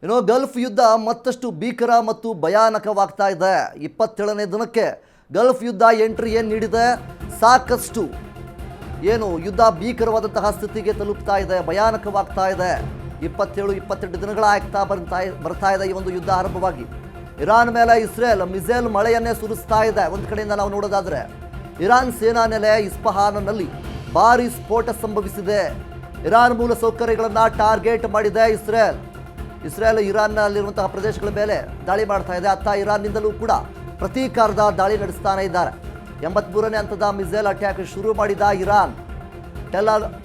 Gulf ಯುದ್ಧ ಮತ್ತಷ್ಟು ಭೀಕರ ಮತ್ತು ಭಯಾನಕವಾಗ್ತಾ ಇದೆ. 27ನೇ ದಿನಕ್ಕೆ ಗಲ್ಫ್ ಯುದ್ಧ ಎಂಟ್ರಿ ನೀಡಿದೆ. ಸಾಕಷ್ಟು ಯುದ್ಧ ಭೀಕರವಾದಂತಹ ಸ್ಥಿತಿಗೆ ತಲುಪ್ತಾ ಇದೆ, ಭಯಾನಕವಾಗ್ತಾ ಇದೆ. 27-28 ದಿನಗಳಾಗ್ತಾ ಬರ್ತಾ ಇದೆ ಈ ಒಂದು ಯುದ್ಧ ಆರಂಭವಾಗಿ. ಇರಾನ್ ಮೇಲೆ ಇಸ್ರೇಲ್ ಮಿಸೈಲ್ ಮಳೆಯನ್ನೇ ಸುರಿಸ್ತಾ ಇದೆ. ಒಂದು ಕಡೆಯಿಂದ ನಾವು ನೋಡೋದಾದ್ರೆ ಇರಾನ್ ಸೇನಾ ನೆಲೆ ಇಸ್ಫಹಾನ್ನಲ್ಲಿ ಭಾರಿ ಸ್ಫೋಟ ಸಂಭವಿಸಿದೆ. ಇರಾನ್ ಮೂಲ ಸೌಕರ್ಯಗಳನ್ನು ಟಾರ್ಗೆಟ್ ಮಾಡಿದೆ ಇಸ್ರೇಲ್ ಇರಾನ್ನಲ್ಲಿರುವಂತಹ ಪ್ರದೇಶಗಳ ಮೇಲೆ ದಾಳಿ ಮಾಡ್ತಾ ಇದೆ. ಅತ್ತ ಇರಾನ್ನಿಂದಲೂ ಕೂಡ ಪ್ರತೀಕಾರದ ದಾಳಿ ನಡೆಸ್ತಾನೆ ಇದ್ದಾರೆ. 83ನೇ ಹಂತದ ಮಿಸೈಲ್ ಅಟ್ಯಾಕ್ ಶುರು ಮಾಡಿದ ಇರಾನ್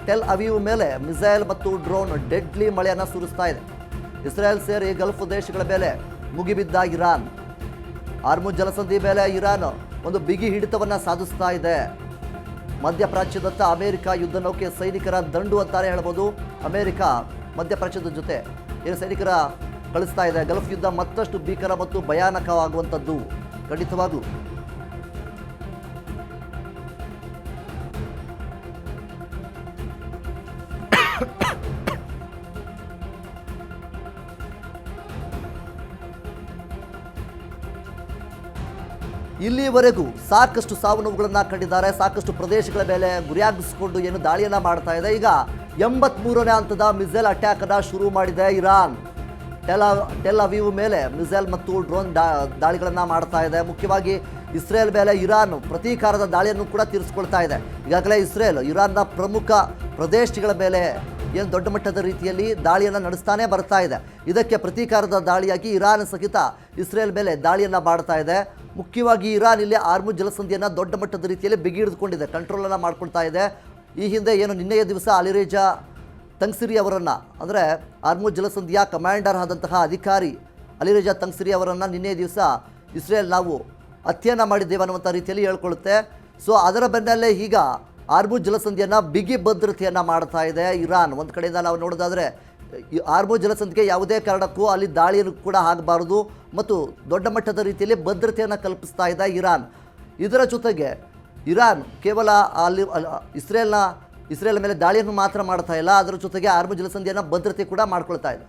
ಟೆಲ್ ಅವೀವ್ ಮೇಲೆ ಮಿಸೈಲ್ ಮತ್ತು ಡ್ರೋನ್ ಡೆಡ್ಲಿ ಮಳೆಯನ್ನು ಸುರಿಸ್ತಾ ಇದೆ. ಇಸ್ರೇಲ್ ಸೇರಿ ಗಲ್ಫ್ ದೇಶಗಳ ಮೇಲೆ ಮುಗಿಬಿದ್ದ ಇರಾನ್ ಹಾರ್ಮುಜ್ ಜಲಸಂಧಿ ಮೇಲೆ ಇರಾನ್ ಒಂದು ಬಿಗಿ ಹಿಡಿತವನ್ನು ಸಾಧಿಸ್ತಾ ಇದೆ. ಮಧ್ಯಪ್ರಾಚ್ಯದತ್ತ ಅಮೆರಿಕ ಯುದ್ಧ ನೌಕೆ ಸೈನಿಕರ ದಂಡು ಅಂತಾನೆ ಹೇಳ್ಬೋದು. ಅಮೆರಿಕ ಮಧ್ಯಪ್ರಾಚ್ಯದ ಜೊತೆ ಸೈನಿಕರ ಕಳಿಸ್ತಾ ಇದೆ. ಗಲ್ಫ್ ಯುದ್ಧ ಮತ್ತಷ್ಟು ಭೀಕರ ಮತ್ತು ಭಯಾನಕವಾಗುವಂಥದ್ದು ಖಂಡಿತವಾಗ್ಲೂ. ಇಲ್ಲಿವರೆಗೂ ಸಾಕಷ್ಟು ಸಾವು ನೋವುಗಳನ್ನು ಕಂಡಿದ್ದಾರೆ. ಸಾಕಷ್ಟು ಪ್ರದೇಶಗಳ ಮೇಲೆ ಗುರಿಯಾಗಿಸಿಕೊಂಡು ದಾಳಿಯನ್ನು ಮಾಡ್ತಾ ಇದೆ. ಈಗ 83ನೇ ಹಂತದ ಮಿಸೈಲ್ ಅಟ್ಯಾಕ್ ಅನ್ನು ಶುರು ಮಾಡಿದೆ ಇರಾನ್. ಟೆಲ್ ಅವೀವ್ ಮೇಲೆ ಮಿಸೈಲ್ ಮತ್ತು ಡ್ರೋನ್ ದಾಳಿಗಳನ್ನು ಮಾಡ್ತಾ ಇದೆ. ಮುಖ್ಯವಾಗಿ ಇಸ್ರೇಲ್ ಮೇಲೆ ಇರಾನ್ ಪ್ರತೀಕಾರದ ದಾಳಿಯನ್ನು ಕೂಡ ತೀರಿಸ್ಕೊಳ್ತಾ ಇದೆ. ಈಗಾಗಲೇ ಇಸ್ರೇಲ್ ಇರಾನ್ನ ಪ್ರಮುಖ ಪ್ರದೇಶಗಳ ಮೇಲೆ ದೊಡ್ಡ ಮಟ್ಟದ ರೀತಿಯಲ್ಲಿ ದಾಳಿಯನ್ನು ನಡೆಸ್ತಾನೆ ಬರ್ತಾ ಇದೆ. ಇದಕ್ಕೆ ಪ್ರತೀಕಾರದ ದಾಳಿಯಾಗಿ ಇರಾನ್ ಸಹಿತ ಇಸ್ರೇಲ್ ಮೇಲೆ ದಾಳಿಯನ್ನು ಮಾಡ್ತಾ ಇದೆ. ಮುಖ್ಯವಾಗಿ ಇರಾನ್ ಇಲ್ಲಿ ಹಾರ್ಮುಜ್ ಜಲಸಂಧಿಯನ್ನು ದೊಡ್ಡ ಮಟ್ಟದ ರೀತಿಯಲ್ಲಿ ಬಿಗಿ ಹಿಡಿದುಕೊಂಡಿದೆ, ಕಂಟ್ರೋಲನ್ನು ಮಾಡ್ಕೊಳ್ತಾ ಇದೆ. ಈ ಹಿಂದೆ ನಿನ್ನೆಯ ದಿವಸ ಅಲಿರೇಜಾ ತಂಗ್ಸಿರಿ ಅವರನ್ನು, ಅಂದರೆ ಹಾರ್ಮುಜ್ ಜಲಸಂಧಿಯ ಕಮಾಂಡರ್ ಆದಂತಹ ಅಧಿಕಾರಿ ಅಲಿರೇಜಾ ತಂಗ್ಸಿರಿ ಅವರನ್ನು ನಿನ್ನೆಯ ದಿವಸ ಇಸ್ರೇಲ್ ನಾವು ಹತ್ಯೆಯನ್ನು ಮಾಡಿದ್ದೇವೆ ಅನ್ನುವಂಥ ರೀತಿಯಲ್ಲಿ ಹೇಳ್ಕೊಳ್ಳುತ್ತೆ. ಸೊ ಅದರ ಬೆನ್ನಲ್ಲೇ ಈಗ ಹಾರ್ಮುಜ್ ಜಲಸಂಧಿಯನ್ನು ಬಿಗಿ ಭದ್ರತೆಯನ್ನು ಮಾಡ್ತಾ ಇದೆ ಇರಾನ್. ಒಂದು ಕಡೆಯಿಂದ ನಾವು ನೋಡೋದಾದರೆ ಹಾರ್ಮುಜ್ ಜಲಸಂಧಿಗೆ ಯಾವುದೇ ಕಾರಣಕ್ಕೂ ಅಲ್ಲಿ ದಾಳಿಯನ್ನು ಕೂಡ ಆಗಬಾರದು ಮತ್ತು ದೊಡ್ಡ ಮಟ್ಟದ ರೀತಿಯಲ್ಲಿ ಭದ್ರತೆಯನ್ನು ಕಲ್ಪಿಸ್ತಾ ಇದೆ ಇರಾನ್. ಇದರ ಜೊತೆಗೆ ಇರಾನ್ ಕೇವಲ ಅಲ್ಲಿ ಇಸ್ರೇಲ್ ಮೇಲೆ ದಾಳಿಯನ್ನು ಮಾತ್ರ ಮಾಡ್ತಾ ಇಲ್ಲ, ಅದರ ಜೊತೆಗೆ ಹಾರ್ಮುಜ್ ಜಲಸಂಧಿಯನ್ನು ಭದ್ರತೆ ಕೂಡ ಮಾಡ್ಕೊಳ್ತಾ ಇದೆ.